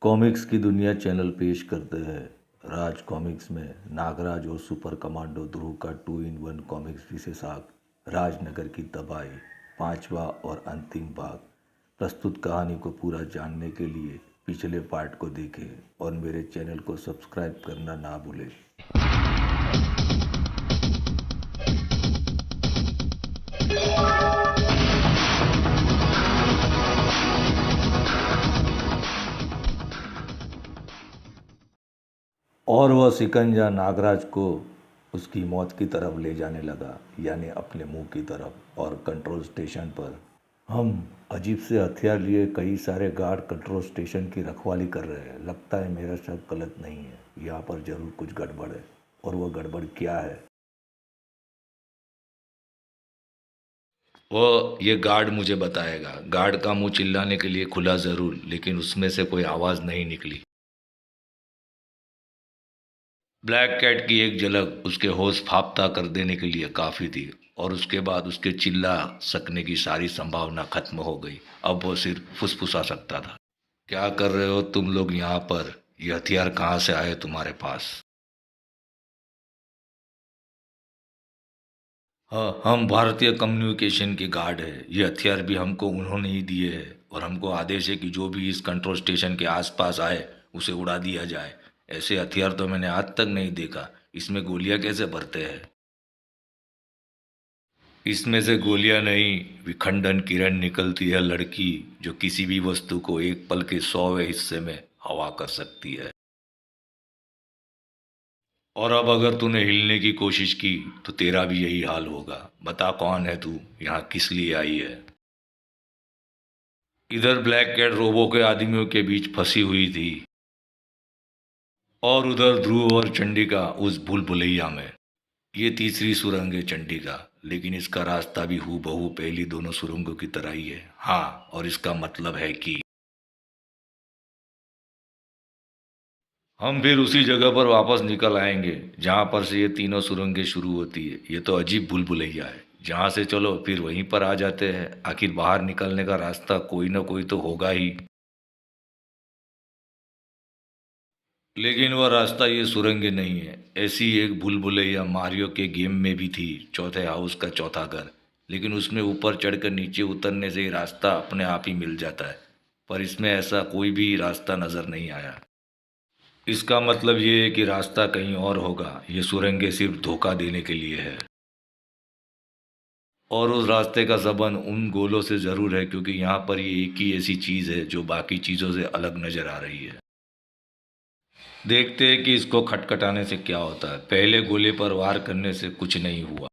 Comics की दुनिया channel पेश करते हैं। राज कॉमिक्स में नागराज और सुपर कमांडो ध्रुव का 2 इन 1 कॉमिक्स विशेषांक राजनगर की तबाही, पांचवा और अंतिम भाग। प्रस्तुत कहानी को पूरा जानने के लिए पिछले पार्ट को देखें और मेरे चैनल को सब्सक्राइब करना ना भूलें। और वह शिकंजा नागराज को उसकी मौत की तरफ ले जाने लगा, यानी अपने मुंह की तरफ। और कंट्रोल स्टेशन पर हम अजीब से हथियार लिए कई सारे गार्ड कंट्रोल स्टेशन की रखवाली कर रहे हैं। लगता है मेरा शक गलत नहीं है, यहाँ पर जरूर कुछ गड़बड़ है। और वह गड़बड़ क्या है? वो ये गार्ड मुझे बताएगा। गार्ड का मुंह चिल्लाने के लिए खुला जरूर, लेकिन उसमें से कोई आवाज नहीं निकली। ब्लैक कैट की एक झलक उसके होश फाप्ता कर देने के लिए काफी थी, और उसके बाद उसके चिल्ला सकने की सारी संभावना खत्म हो गई। अब वो सिर्फ फुसफुसा सकता था। क्या कर रहे हो तुम लोग यहाँ पर? ये हथियार कहाँ से आए तुम्हारे पास? हाँ, हम भारतीय कम्युनिकेशन के गार्ड है। ये हथियार भी हमको उन्होंने ही दिए हैं, और हमको आदेश है कि जो भी इस कंट्रोल स्टेशन के आसपास आए उसे उड़ा दिया जाए। ऐसे हथियार तो मैंने आज तक नहीं देखा। इसमें गोलियां कैसे भरते हैं? इसमें से गोलियां नहीं, विखंडन किरण निकलती है लड़की, जो किसी भी वस्तु को एक पल के 100वें हिस्से में हवा कर सकती है। और अब अगर तूने हिलने की कोशिश की तो तेरा भी यही हाल होगा। बता, कौन है तू? यहाँ किस लिए आई है? इधर ब्लैक कैट रोबो के आदमियों के बीच फंसी हुई थी, और उधर ध्रुव और चंडिका उस भूल भुलैया में। ये तीसरी सुरंग है चंडिका, लेकिन इसका रास्ता भी हूबहू पहली दोनों सुरंगों की तरह ही है। हाँ, और इसका मतलब है कि हम फिर उसी जगह पर वापस निकल आएंगे जहां पर से ये तीनों सुरंगें शुरू होती है। ये तो अजीब भूल भुलैया है। जहां से चलो फिर वहीं पर आ जाते हैं। आखिर बाहर निकलने का रास्ता कोई ना कोई तो होगा ही। लेकिन वह रास्ता ये सुरंग नहीं है। ऐसी एक भूल भुलैया मारियो के गेम में भी थी, चौथे हाउस का चौथा घर। लेकिन उसमें ऊपर चढ़कर नीचे उतरने से ही रास्ता अपने आप ही मिल जाता है, पर इसमें ऐसा कोई भी रास्ता नजर नहीं आया। इसका मतलब ये है कि रास्ता कहीं और होगा। ये सुरंगें सिर्फ धोखा देने के लिए है। और उस रास्ते का संबंध उन गोलों से जरूर है, क्योंकि यहाँ पर ये एक ही ऐसी चीज है जो बाकी चीजों से अलग नजर आ रही है। देखते हैं कि इसको खटखटाने से क्या होता है। पहले गोले पर वार करने से कुछ नहीं हुआ,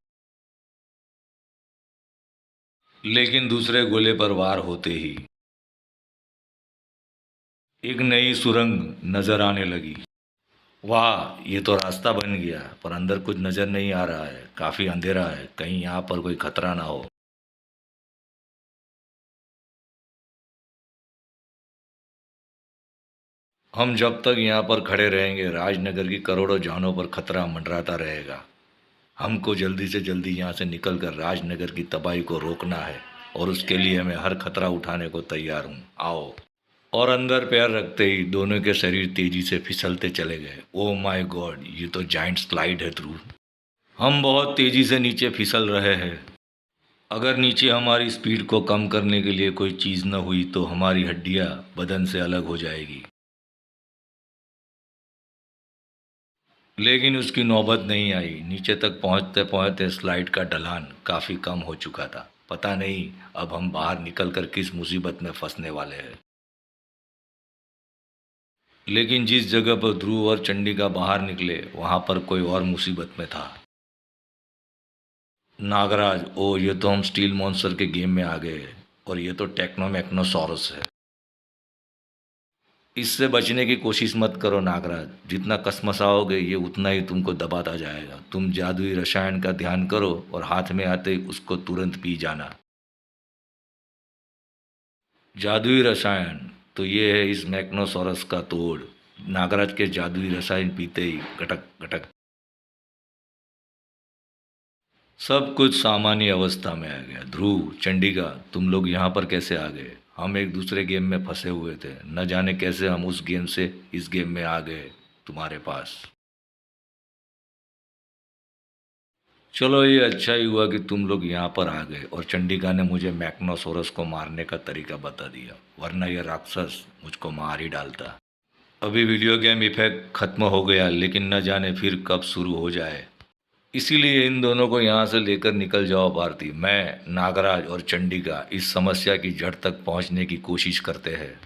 लेकिन दूसरे गोले पर वार होते ही एक नई सुरंग नजर आने लगी। वाह, ये तो रास्ता बन गया, पर अंदर कुछ नजर नहीं आ रहा है। काफी अंधेरा है, कहीं यहाँ पर कोई खतरा ना हो। हम जब तक यहाँ पर खड़े रहेंगे, राजनगर की करोड़ों जानों पर खतरा मंडराता रहेगा। हमको जल्दी से जल्दी यहाँ से निकलकर राजनगर की तबाही को रोकना है, और उसके लिए मैं हर खतरा उठाने को तैयार हूँ। आओ। और अंदर पैर रखते ही दोनों के शरीर तेजी से फिसलते चले गए। ओह माय गॉड, ये तो जाइंट स्लाइड है ध्रुव। हम बहुत तेजी से नीचे फिसल रहे हैं। अगर नीचे हमारी स्पीड को कम करने के लिए कोई चीज़ न हुई तो हमारी हड्डियाँ बदन से अलग हो जाएगी। लेकिन उसकी नौबत नहीं आई। नीचे तक पहुंचते पहुंचते स्लाइड का ढलान काफ़ी कम हो चुका था। पता नहीं अब हम बाहर निकलकर किस मुसीबत में फंसने वाले हैं। लेकिन जिस जगह पर ध्रुव और चंडिका बाहर निकले, वहां पर कोई और मुसीबत में था। नागराज, ओ ये तो हम स्टील मॉन्स्टर के गेम में आ गए हैं। और ये तो टेक्नोमैक्नोसॉरस है। इससे बचने की कोशिश मत करो नागराज। जितना कसमसाओगे ये उतना ही तुमको दबाता जाएगा। तुम जादुई रसायन का ध्यान करो और हाथ में आते ही उसको तुरंत पी जाना। जादुई रसायन? तो ये है इस मैक्नोसॉरस का तोड़। नागराज के जादुई रसायन पीते ही गटक गटक सब कुछ सामान्य अवस्था में आ गया। ध्रुव, चंडिका, तुम लोग यहाँ पर कैसे आ गए? हम एक दूसरे गेम में फंसे हुए थे, न जाने कैसे हम उस गेम से इस गेम में आ गए तुम्हारे पास। चलो ये अच्छा ही हुआ कि तुम लोग यहाँ पर आ गए और चंडिका ने मुझे मैग्नोसोरस को मारने का तरीका बता दिया, वरना यह राक्षस मुझको मार ही डालता। अभी वीडियो गेम इफेक्ट खत्म हो गया, लेकिन न जाने फिर कब शुरू हो जाए। इसीलिए इन दोनों को यहाँ से लेकर निकल जाओ भारती। मैं, नागराज और चंडिका इस समस्या की जड़ तक पहुँचने की कोशिश करते हैं।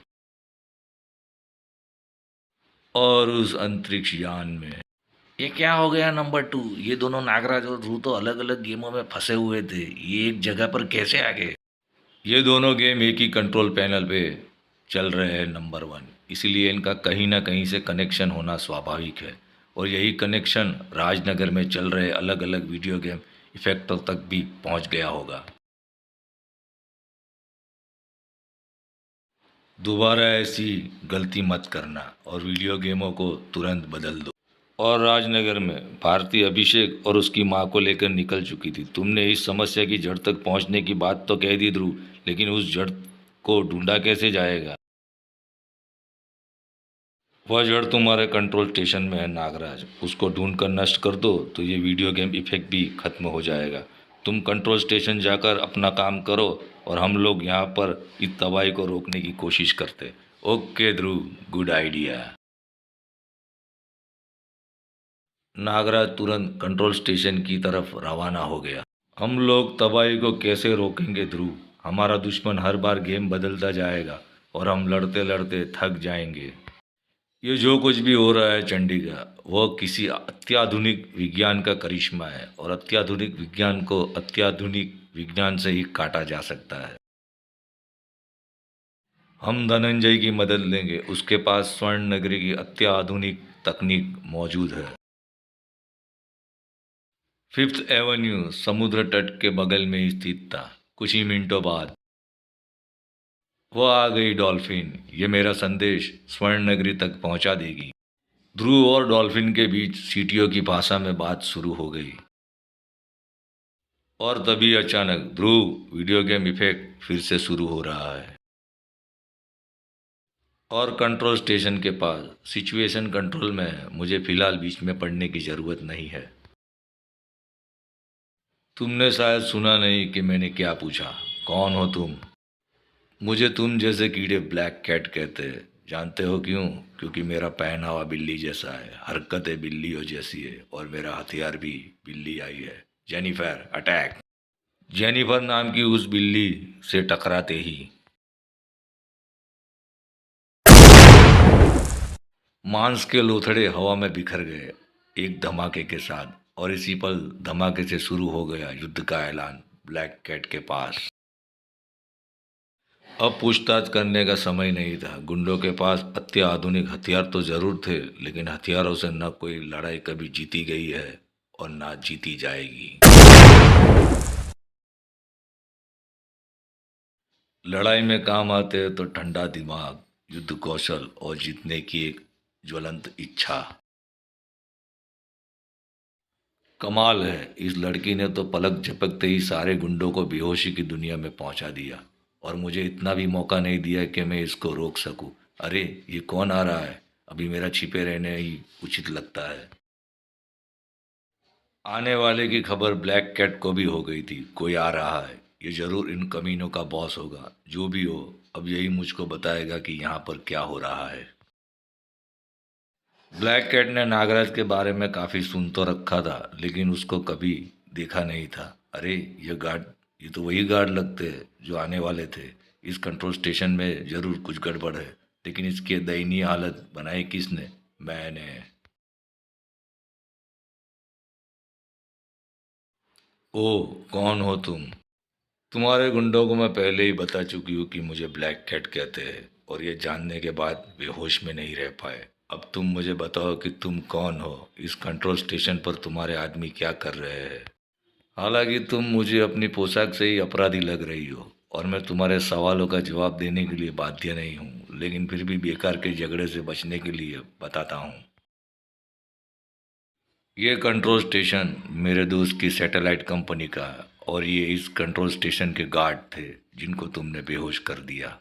और उस अंतरिक्ष यान में ये क्या हो गया नंबर 2? ये दोनों नागराज और ध्रुव तो अलग अलग गेमों में फंसे हुए थे, ये एक जगह पर कैसे आ गए? ये दोनों गेम एक ही कंट्रोल पैनल पे चल रहे हैं नंबर 1, इसीलिए इनका कहीं ना कहीं से कनेक्शन होना स्वाभाविक है। और यही कनेक्शन राजनगर में चल रहे अलग अलग वीडियो गेम इफेक्टों तक भी पहुंच गया होगा। दोबारा ऐसी गलती मत करना और वीडियो गेमों को तुरंत बदल दो। और राजनगर में भारती अभिषेक और उसकी मां को लेकर निकल चुकी थी। तुमने इस समस्या की जड़ तक पहुंचने की बात तो कह दी ध्रुव, लेकिन उस जड़ को ढूंढा कैसे जाएगा? वह जड़ तुम्हारे कंट्रोल स्टेशन में है नागराज, उसको ढूंढ कर नष्ट कर दो तो ये वीडियो गेम इफेक्ट भी खत्म हो जाएगा। तुम कंट्रोल स्टेशन जाकर अपना काम करो और हम लोग यहाँ पर इस तबाही को रोकने की कोशिश करते। ओके ध्रुव, गुड आइडिया। नागराज तुरंत कंट्रोल स्टेशन की तरफ रवाना हो गया। हम लोग तबाही को कैसे रोकेंगे ध्रुव? हमारा दुश्मन हर बार गेम बदलता जाएगा और हम लड़ते लड़ते थक जाएंगे। ये जो कुछ भी हो रहा है चंडीगढ़, वह किसी अत्याधुनिक विज्ञान का करिश्मा है और अत्याधुनिक विज्ञान को अत्याधुनिक विज्ञान से ही काटा जा सकता है। हम धनंजय की मदद लेंगे, उसके पास स्वर्ण नगरी की अत्याधुनिक तकनीक मौजूद है। 5th एवेन्यू समुद्र तट के बगल में ही स्थित था। कुछ ही मिनटों बाद वह आ गई डॉल्फिन। ये मेरा संदेश स्वर्ण नगरी तक पहुंचा देगी। ध्रुव और डॉल्फिन के बीच सीटियों की भाषा में बात शुरू हो गई। और तभी अचानक ध्रुव, वीडियो गेम इफेक्ट फिर से शुरू हो रहा है। और कंट्रोल स्टेशन के पास सिचुएशन कंट्रोल में है। मुझे फिलहाल बीच में पड़ने की ज़रूरत नहीं है। तुमने शायद सुना नहीं कि मैंने क्या पूछा। कौन हो तुम? मुझे तुम जैसे कीड़े ब्लैक कैट कहते हैं। जानते हो क्यों? क्योंकि मेरा पहनावा बिल्ली जैसा है, हरकतें बिल्लियों जैसी है और मेरा हथियार भी बिल्ली आई है। Jennifer, attack! जेनिफर नाम की उस बिल्ली से टकराते ही मांस के लोथड़े हवा में बिखर गए एक धमाके के साथ, और इसी पल धमाके से शुरू हो गया युद्ध का ऐलान ब्लैक कैट के पास। अब पूछताछ करने का समय नहीं था। गुंडों के पास अत्याधुनिक हथियार तो जरूर थे, लेकिन हथियारों से न कोई लड़ाई कभी जीती गई है और ना जीती जाएगी। लड़ाई में काम आते हैं तो ठंडा दिमाग, युद्ध कौशल और जीतने की एक ज्वलंत इच्छा। कमाल है, इस लड़की ने तो पलक झपकते ही सारे गुंडों को बेहोशी की दुनिया में पहुंचा दिया और मुझे इतना भी मौका नहीं दिया कि मैं इसको रोक सकूं। अरे ये कौन आ रहा है? अभी मेरा छिपे रहने ही उचित लगता है। आने वाले की खबर ब्लैक कैट को भी हो गई थी। कोई आ रहा है, ये जरूर इन कमीनों का बॉस होगा। जो भी हो, अब यही मुझको बताएगा कि यहाँ पर क्या हो रहा है। ब्लैक कैट ने नागराज के बारे में काफ़ी सुन तो रखा था, लेकिन उसको कभी देखा नहीं था। अरे ये तो वही गार्ड लगते हैं जो आने वाले थे। इस कंट्रोल स्टेशन में ज़रूर कुछ गड़बड़ है, लेकिन इसकी दयनीय हालत बनाई किसने? मैंने। ओह, कौन हो तुम? तुम्हारे गुंडों को मैं पहले ही बता चुकी हूँ कि मुझे ब्लैक कैट कहते हैं और ये जानने के बाद बेहोश में नहीं रह पाए। अब तुम मुझे बताओ कि तुम कौन हो? इस कंट्रोल स्टेशन पर तुम्हारे आदमी क्या कर रहे हैं? हालांकि तुम मुझे अपनी पोशाक से ही अपराधी लग रही हो और मैं तुम्हारे सवालों का जवाब देने के लिए बाध्य नहीं हूँ, लेकिन फिर भी बेकार के झगड़े से बचने के लिए बताता हूँ। ये कंट्रोल स्टेशन मेरे दोस्त की सैटेलाइट कंपनी का है और ये इस कंट्रोल स्टेशन के गार्ड थे जिनको तुमने बेहोश कर दिया।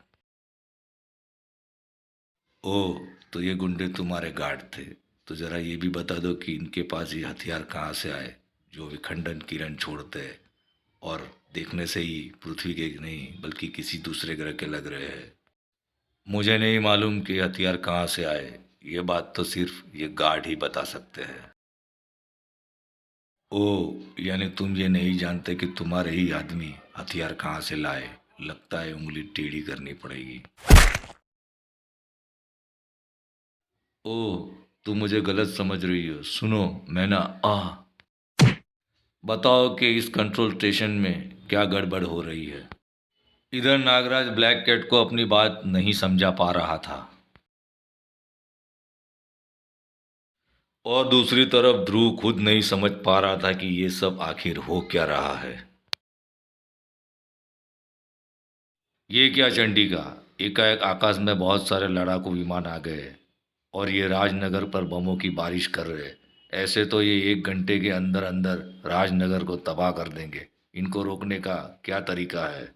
ओह, तो ये गुंडे तुम्हारे गार्ड थे। तो जरा ये भी बता दो कि इनके पास ये हथियार कहाँ से आए जो विखंडन किरण छोड़ते हैं और देखने से ही पृथ्वी के नहीं बल्कि किसी दूसरे ग्रह के लग रहे हैं। मुझे नहीं मालूम कि हथियार कहाँ से आए, ये बात तो सिर्फ ये गार्ड ही बता सकते हैं। ओह, यानी तुम ये नहीं जानते कि तुम्हारे ही आदमी हथियार कहाँ से लाए। लगता है उंगली टेढ़ी करनी पड़ेगी। ओह, तुम मुझे गलत समझ रही हो। सुनो, मैं ना बताओ कि इस कंट्रोल स्टेशन में क्या गड़बड़ हो रही है। इधर नागराज ब्लैक कैट को अपनी बात नहीं समझा पा रहा था और दूसरी तरफ ध्रुव खुद नहीं समझ पा रहा था कि ये सब आखिर हो क्या रहा है। ये क्या चंडिका, एकाएक आकाश में बहुत सारे लड़ाकू विमान आ गए और ये राजनगर पर बमों की बारिश कर रहे। ऐसे तो ये 1 घंटे के अंदर अंदर राजनगर को तबाह कर देंगे। इनको रोकने का क्या तरीका है।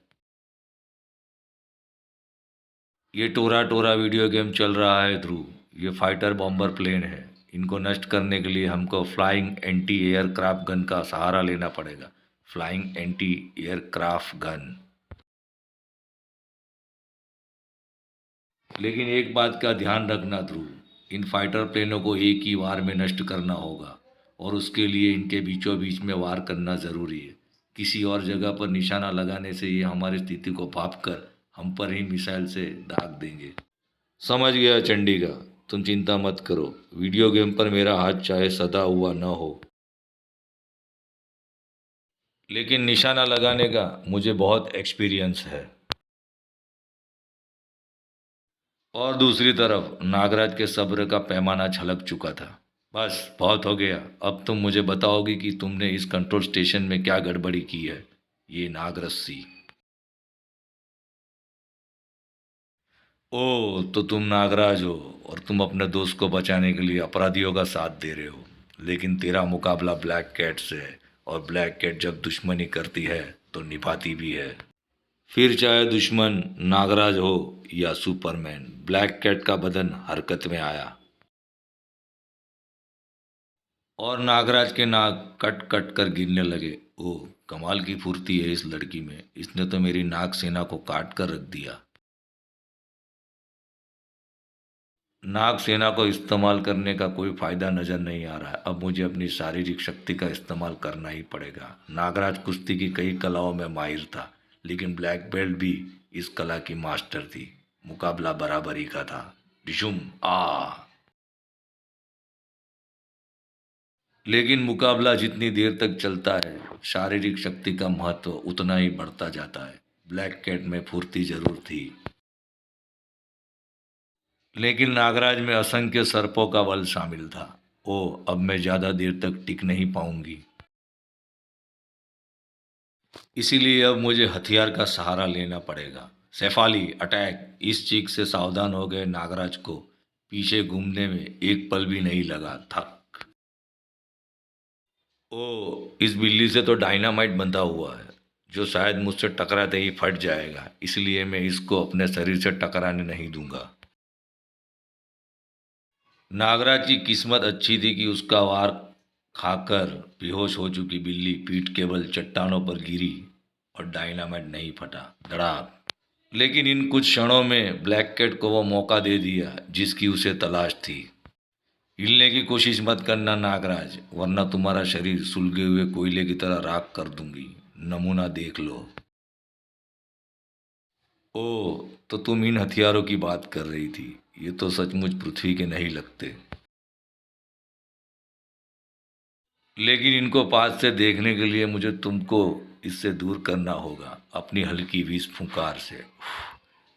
ये टोरा टोरा वीडियो गेम चल रहा है ध्रुव। ये फाइटर बॉम्बर प्लेन है। इनको नष्ट करने के लिए हमको फ्लाइंग एंटी एयरक्राफ्ट गन का सहारा लेना पड़ेगा। Flying anti aircraft gun. लेकिन एक बात का ध्यान रखना ध्रुव, इन फाइटर प्लेनों को एक ही वार में नष्ट करना होगा और उसके लिए इनके बीचों बीच में वार करना ज़रूरी है। किसी और जगह पर निशाना लगाने से ये हमारी स्थिति को भाप कर हम पर ही मिसाइल से दाग देंगे। समझ गया चंडिका, तुम चिंता मत करो। वीडियो गेम पर मेरा हाथ चाहे सदा हुआ न हो, लेकिन निशाना लगाने का मुझे बहुत एक्सपीरियंस है। और दूसरी तरफ नागराज के सब्र का पैमाना छलक चुका था। बस बहुत हो गया। अब तुम मुझे बताओगी कि तुमने इस कंट्रोल स्टेशन में क्या गड़बड़ी की है। ये नागरस्सी। ओ, तो तुम नागराज हो और तुम अपने दोस्त को बचाने के लिए अपराधियों का साथ दे रहे हो। लेकिन तेरा मुकाबला ब्लैक कैट से है और ब्लैक कैट जब दुश्मनी करती है तो निभाती भी है। फिर चाहे दुश्मन नागराज हो या सुपरमैन, ब्लैक कैट का बदन हरकत में आया और नागराज के नाक कट कट कर गिरने लगे। ओह, कमाल की फुर्ती है इस लड़की में। इसने तो मेरी नाग सेना को काट कर रख दिया। नाग सेना को इस्तेमाल करने का कोई फायदा नजर नहीं आ रहा है। अब मुझे अपनी शारीरिक शक्ति का इस्तेमाल करना ही पड़ेगा। नागराज कुश्ती की कई कलाओं में माहिर था, लेकिन ब्लैक बेल्ट भी इस कला की मास्टर थी। मुकाबला बराबरी का था। डिशुम आ लेकिन मुकाबला जितनी देर तक चलता है, शारीरिक शक्ति का महत्व उतना ही बढ़ता जाता है। ब्लैक कैट में फुर्ती जरूर थी, लेकिन नागराज में असंख्य सर्पों का बल शामिल था। ओ, अब मैं ज्यादा देर तक टिक नहीं पाऊंगी। इसीलिए अब मुझे हथियार का सहारा लेना पड़ेगा। शेफाली अटैक। इस चीख से सावधान हो गए नागराज को पीछे घूमने में एक पल भी नहीं लगा। थक। ओ, इस बिल्ली से तो डायनामाइट बंधा हुआ है जो शायद मुझसे टकराते ही फट जाएगा। इसलिए मैं इसको अपने शरीर से टकराने नहीं दूंगा। नागराज की किस्मत अच्छी थी कि उसका वार खाकर बेहोश हो चुकी बिल्ली पीठ केवल चट्टानों पर गिरी और डायनामाइट नहीं फटा। धड़ाक। लेकिन इन कुछ क्षणों में ब्लैक कैट को वो मौका दे दिया जिसकी उसे तलाश थी। हिलने की कोशिश मत करना नागराज, वरना तुम्हारा शरीर सुलगे हुए कोयले की तरह राख कर दूंगी। नमूना देख लो। ओ, तो तुम इन हथियारों की बात कर रही थी। ये तो सचमुच पृथ्वी के नहीं लगते, लेकिन इनको पास से देखने के लिए मुझे तुमको इससे दूर करना होगा अपनी हल्की विष फुकार से।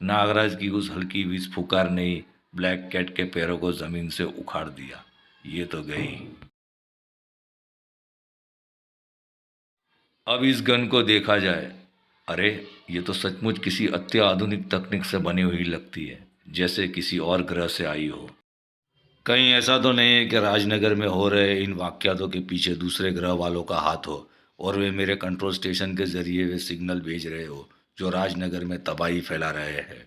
नागराज की उस हल्की विष फुकार ने ही ब्लैक कैट के पैरों को जमीन से उखाड़ दिया। ये तो गई। अब इस गन को देखा जाए। अरे, ये तो सचमुच किसी अत्याधुनिक तकनीक से बनी हुई लगती है, जैसे किसी और ग्रह से आई हो। कहीं ऐसा तो नहीं है कि राजनगर में हो रहे इन वाक्यातों के पीछे दूसरे ग्रह वालों का हाथ हो और वे मेरे कंट्रोल स्टेशन के जरिए वे सिग्नल भेज रहे हो जो राजनगर में तबाही फैला रहे हैं।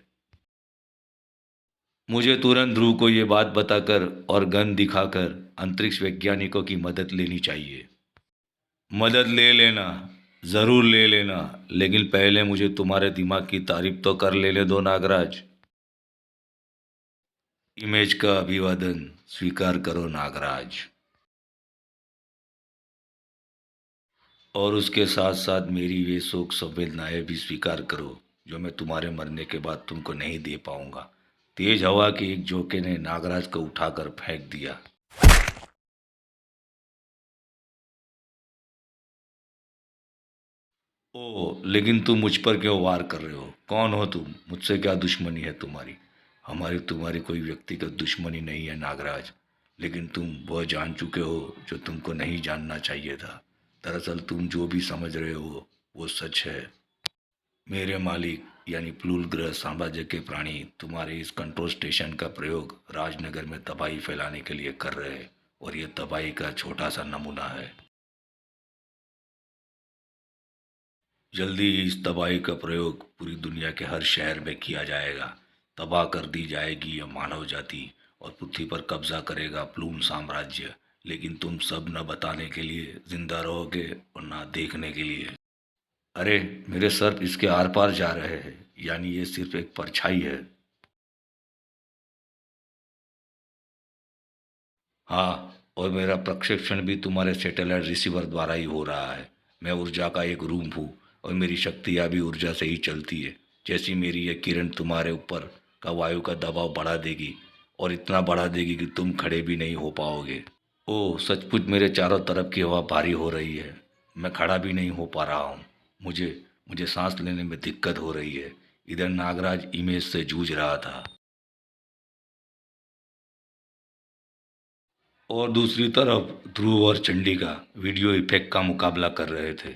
मुझे तुरंत ध्रुव को ये बात बताकर और गन दिखाकर अंतरिक्ष वैज्ञानिकों की मदद लेनी चाहिए। मदद ले लेना, ज़रूर ले लेना, लेकिन पहले मुझे तुम्हारे दिमाग की तारीफ तो कर लेने दो नागराज। इमेज का अभिवादन स्वीकार करो नागराज। और उसके साथ साथ मेरी वे शोक संवेदनाएं भी स्वीकार करो जो मैं तुम्हारे मरने के बाद तुमको नहीं दे पाऊंगा। तेज हवा के एक झोंके ने नागराज को उठाकर फेंक दिया। ओ, लेकिन तुम मुझ पर क्यों वार कर रहे हो? कौन हो तुम? मुझसे क्या दुश्मनी है तुम्हारी? हमारी तुम्हारी कोई व्यक्तिगत दुश्मनी नहीं है नागराज, लेकिन तुम वह जान चुके हो जो तुमको नहीं जानना चाहिए था। दरअसल तुम जो भी समझ रहे हो वो सच है। मेरे मालिक यानी प्लूल ग्रह साम्राज्य के प्राणी तुम्हारे इस कंट्रोल स्टेशन का प्रयोग राजनगर में तबाही फैलाने के लिए कर रहे हैं, और यह तबाही का छोटा सा नमूना है। जल्दी ही इस तबाही का प्रयोग पूरी दुनिया के हर शहर में किया जाएगा। तबाह कर दी जाएगी यह मानव जाति, और पृथ्वी पर कब्जा करेगा प्लूम साम्राज्य। लेकिन तुम सब न बताने के लिए जिंदा रहोगे और ना देखने के लिए। अरे, मेरे सर्प इसके आर पार जा रहे हैं, यानी ये सिर्फ एक परछाई है। हाँ, और मेरा प्रक्षेपण भी तुम्हारे सैटेलाइट रिसीवर द्वारा ही हो रहा है। मैं ऊर्जा का एक रूम हूँ, और मेरी शक्तियाँ भी ऊर्जा से ही चलती है। जैसी मेरी ये किरण तुम्हारे ऊपर का वायु का दबाव बढ़ा देगी, और इतना बढ़ा देगी कि तुम खड़े भी नहीं हो पाओगे। ओह, सचमुच मेरे चारों तरफ की हवा भारी हो रही है। मैं खड़ा भी नहीं हो पा रहा हूँ। मुझे मुझे सांस लेने में दिक्कत हो रही है। इधर नागराज इमेज से जूझ रहा था, और दूसरी तरफ ध्रुव और चंडिका वीडियो इफेक्ट का मुकाबला कर रहे थे।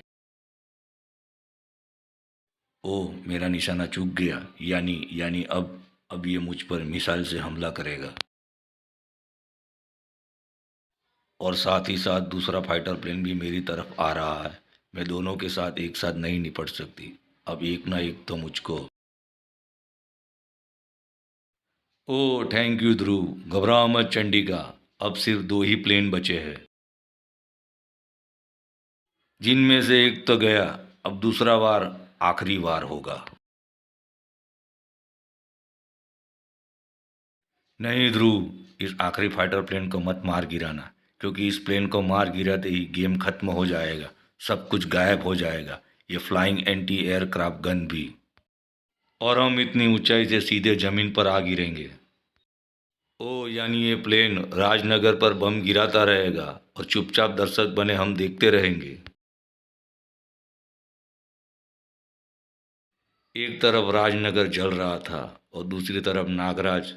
ओह, मेरा निशाना चूक गया। यानी अब ये मुझ पर मिसाइल से हमला करेगा। और साथ ही साथ दूसरा फाइटर प्लेन भी मेरी तरफ आ रहा है। मैं दोनों के साथ एक साथ नहीं निपट सकती। अब एक ना एक तो मुझको। ओह, थैंक यू ध्रुव। घबराओ मत चंडिका। अब सिर्फ दो ही प्लेन बचे हैं, जिनमें से एक तो गया। अब दूसरा वार आखिरी वार होगा। नहीं ध्रुव, इस आखिरी फाइटर प्लेन को मत मार गिराना, क्योंकि इस प्लेन को मार गिराते ही गेम खत्म हो जाएगा। सब कुछ गायब हो जाएगा, ये फ्लाइंग एंटी एयरक्राफ्ट गन भी। और हम इतनी ऊंचाई से सीधे जमीन पर आ गिरेंगे। ओ, यानी ये प्लेन राजनगर पर बम गिराता रहेगा, और चुपचाप दर्शक बने हम देखते रहेंगे। एक तरफ राजनगर जल रहा था, और दूसरी तरफ नागराज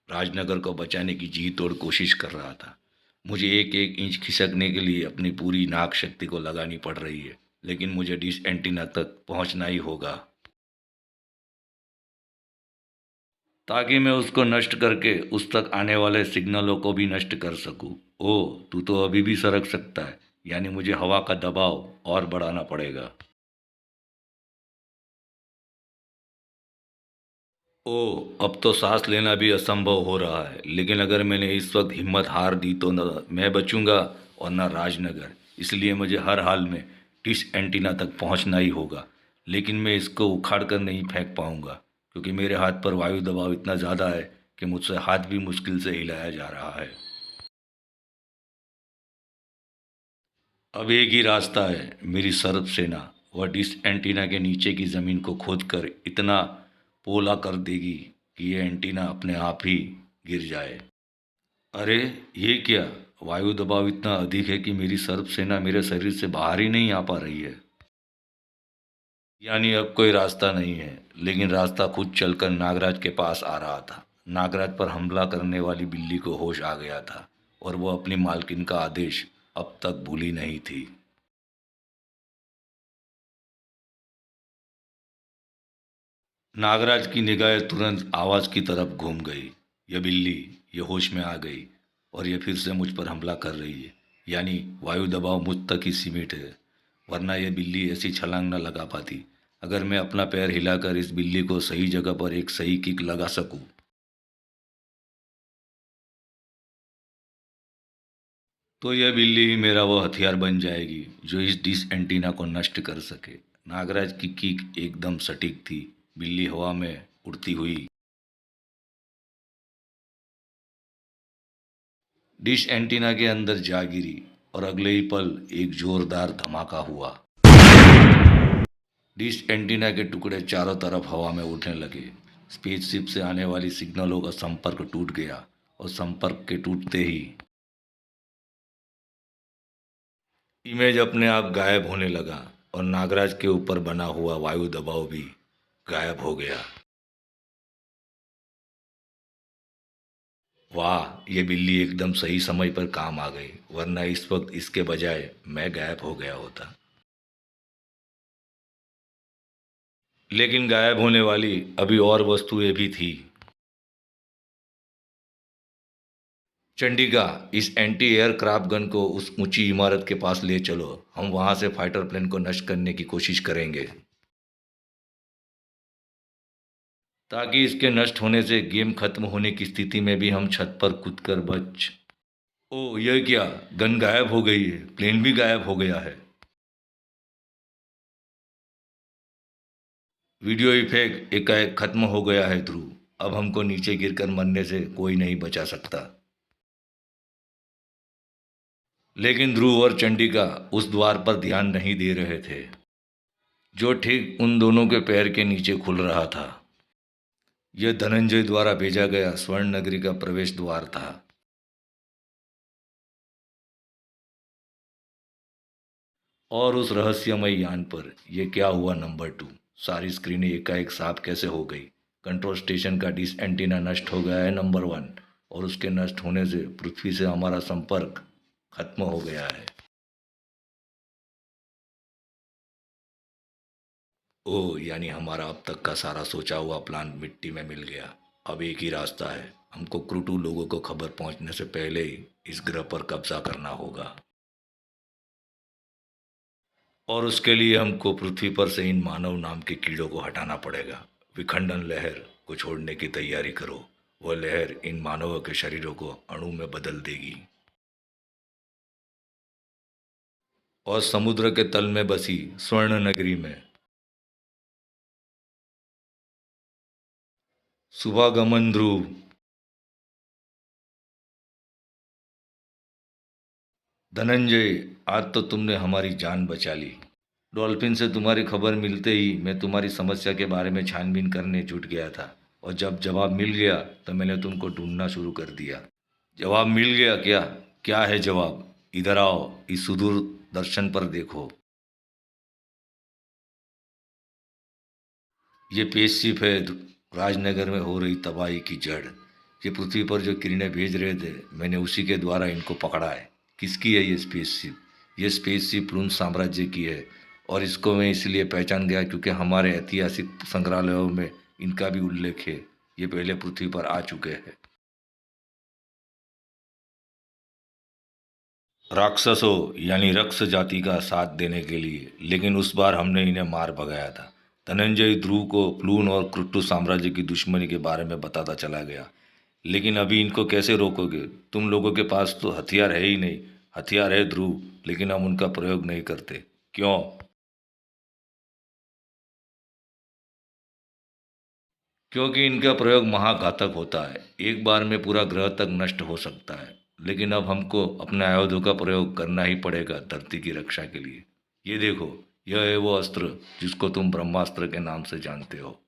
राजनगर को बचाने की जी तोड़ कोशिश कर रहा था। मुझे एक एक इंच खिसकने के लिए अपनी पूरी नाक शक्ति को लगानी पड़ रही है, लेकिन मुझे डिश एंटीना तक पहुंचना ही होगा, ताकि मैं उसको नष्ट करके उस तक आने वाले सिग्नलों को भी नष्ट कर सकूं। ओह, तू तो अभी भी सरक सकता है, यानी मुझे हवा का दबाव और बढ़ाना पड़ेगा। ओह, अब तो सांस लेना भी असंभव हो रहा है। लेकिन अगर मैंने इस वक्त हिम्मत हार दी तो न मैं बचूंगा और न राजनगर। इसलिए मुझे हर हाल में डिश एंटीना तक पहुंचना ही होगा। लेकिन मैं इसको उखाड़ कर नहीं फेंक पाऊंगा, क्योंकि मेरे हाथ पर वायु दबाव इतना ज़्यादा है कि मुझसे हाथ भी मुश्किल से हिलाया जा रहा है। अब एक ही रास्ता है मेरी सर्प सेना। वह डिश एंटीना के नीचे की ज़मीन को खोदकर इतना पोला कर देगी कि ये एंटीना अपने आप ही गिर जाए। अरे, ये क्या? वायु दबाव इतना अधिक है कि मेरी सर्प सेना मेरे शरीर से बाहर ही नहीं आ पा रही है। यानी अब कोई रास्ता नहीं है। लेकिन रास्ता खुद चलकर नागराज के पास आ रहा था। नागराज पर हमला करने वाली बिल्ली को होश आ गया था, और वो अपनी मालकिन का आदेश अब तक भूली नहीं थी। नागराज की निगाहें तुरंत आवाज की तरफ घूम गई। यह बिल्ली, ये होश में आ गई, और ये फिर से मुझ पर हमला कर रही है। यानी वायु दबाव मुझ तक ही सीमित है, वरना यह बिल्ली ऐसी छलांग न लगा पाती। अगर मैं अपना पैर हिलाकर इस बिल्ली को सही जगह पर एक सही किक लगा सकूं, तो यह बिल्ली ही मेरा वो हथियार बन जाएगी जो इस डिश एंटीना को नष्ट कर सके। नागराज की किक एकदम सटीक थी। बिल्ली हवा में उड़ती हुई डिश एंटीना के अंदर जा गिरी और अगले ही पल एक जोरदार धमाका हुआ। डिश एंटीना के टुकड़े चारों तरफ हवा में उड़ने लगे। स्पेसशिप से आने वाली सिग्नलों का संपर्क टूट गया और संपर्क के टूटते ही इमेज अपने आप गायब होने लगा और नागराज के ऊपर बना हुआ वायु दबाव भी गायब हो गया। वाह, ये बिल्ली एकदम सही समय पर काम आ गई, वरना इस वक्त इसके बजाय मैं गायब हो गया होता। लेकिन गायब होने वाली अभी और वस्तुएं भी थी। चंडिका, इस एंटी एयरक्राफ्ट गन को उस ऊंची इमारत के पास ले चलो। हम वहां से फाइटर प्लेन को नष्ट करने की कोशिश करेंगे ताकि इसके नष्ट होने से गेम खत्म होने की स्थिति में भी हम छत पर कूदकर बच। ओ, यह क्या, गन गायब हो गई है, प्लेन भी गायब हो गया है। वीडियो इफेक्ट एकाएक खत्म हो गया है ध्रुव। अब हमको नीचे गिरकर मरने से कोई नहीं बचा सकता। लेकिन ध्रुव और चंडिका उस द्वार पर ध्यान नहीं दे रहे थे जो ठीक उन दोनों के पैर के नीचे खुल रहा था। यह धनंजय द्वारा भेजा गया स्वर्ण नगरी का प्रवेश द्वार था। और उस रहस्यमय यान पर यह क्या हुआ नंबर 2। सारी स्क्रीनें एकाएक साफ कैसे हो गई। कंट्रोल स्टेशन का डिश एंटीना नष्ट हो गया है नंबर 1, और उसके नष्ट होने से पृथ्वी से हमारा संपर्क खत्म हो गया है। ओह, यानी हमारा अब तक का सारा सोचा हुआ प्लान मिट्टी में मिल गया। अब एक ही रास्ता है, हमको क्रूटू लोगों को खबर पहुंचने से पहले ही इस ग्रह पर कब्जा करना होगा। और उसके लिए हमको पृथ्वी पर से इन मानव नाम के कीड़ों को हटाना पड़ेगा। विखंडन लहर को छोड़ने की तैयारी करो। वह लहर इन मानवों के शरीरों को अणु में बदल देगी और समुद्र के तल में बसी स्वर्ण नगरी में शुभागमन ध्रुव। धनंजय, आज तो तुमने हमारी जान बचा ली। डॉल्फिन से तुम्हारी खबर मिलते ही मैं तुम्हारी समस्या के बारे में छानबीन करने जुट गया था, और जब जवाब मिल गया तो मैंने तुमको ढूंढना शुरू कर दिया। जवाब मिल गया क्या? क्या है जवाब? इधर आओ, इस सुदूर दर्शन पर देखो। ये स्पेसशिप है राजनगर में हो रही तबाही की जड़। ये पृथ्वी पर जो किरणें भेज रहे थे, मैंने उसी के द्वारा इनको पकड़ा है। किसकी है ये स्पेसशिप? ये स्पेसशिप प्लून साम्राज्य की है, और इसको मैं इसलिए पहचान गया क्योंकि हमारे ऐतिहासिक संग्रहालयों में इनका भी उल्लेख है। ये पहले पृथ्वी पर आ चुके हैं। राक्षसों यानी रक्ष जाति का साथ देने के लिए, लेकिन उस बार हमने इन्हें मार भगाया था। धनंजय ध्रुव को प्लून और क्रुट्टू साम्राज्य की दुश्मनी के बारे में बताता चला गया। लेकिन अभी इनको कैसे रोकोगे? तुम लोगों के पास तो हथियार है ही नहीं। हथियार है ध्रुव, लेकिन हम उनका प्रयोग नहीं करते। क्यों? क्योंकि इनका प्रयोग महाघातक होता है। एक बार में पूरा ग्रह तक नष्ट हो सकता है। लेकिन अब हमको अपने आयुधों का प्रयोग करना ही पड़ेगा धरती की रक्षा के लिए। ये देखो, यह है वो अस्त्र जिसको तुम ब्रह्मास्त्र के नाम से जानते हो।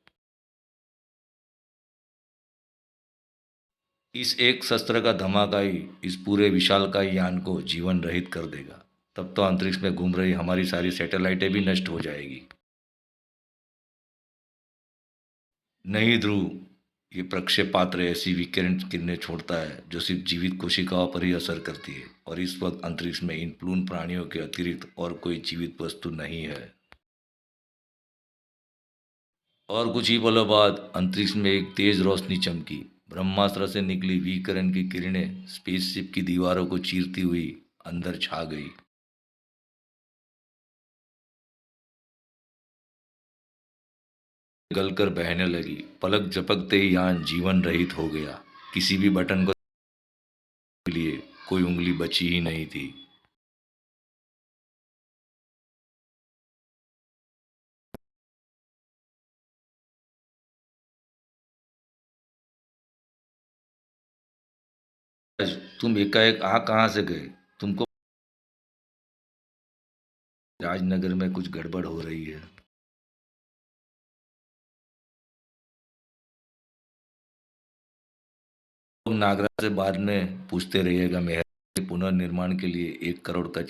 इस एक शस्त्र का धमाका ही इस पूरे विशालकाय यान को जीवन रहित कर देगा। तब तो अंतरिक्ष में घूम रही हमारी सारी सैटेलाइटें भी नष्ट हो जाएगी। नहीं ध्रुव, ये प्रक्षेपास्त्र ऐसी विकिरण किरणें छोड़ता है जो सिर्फ जीवित कोशिकाओं पर ही असर करती है, और इस वक्त अंतरिक्ष में इन प्लून प्राणियों के अतिरिक्त और कोई जीवित वस्तु नहीं है। और कुछ ही पलों बाद अंतरिक्ष में एक तेज रोशनी चमकी। ब्रह्मास्त्र से निकली विकिरण की किरणें स्पेसशिप की दीवारों को चीरती हुई अंदर छा गई। गलकर बहने लगी। पलक झपकते ही यान जीवन रहित हो गया। किसी भी बटन को लिए कोई उंगली बची ही नहीं थी। आज तुम एकाएक आ कहाँ से गए? तुमको राजनगर में कुछ गड़बड़ हो रही है। तुम नागराज से बाद में पूछते रहिएगा। मेहर के पुनर्निर्माण के लिए 1 करोड़ का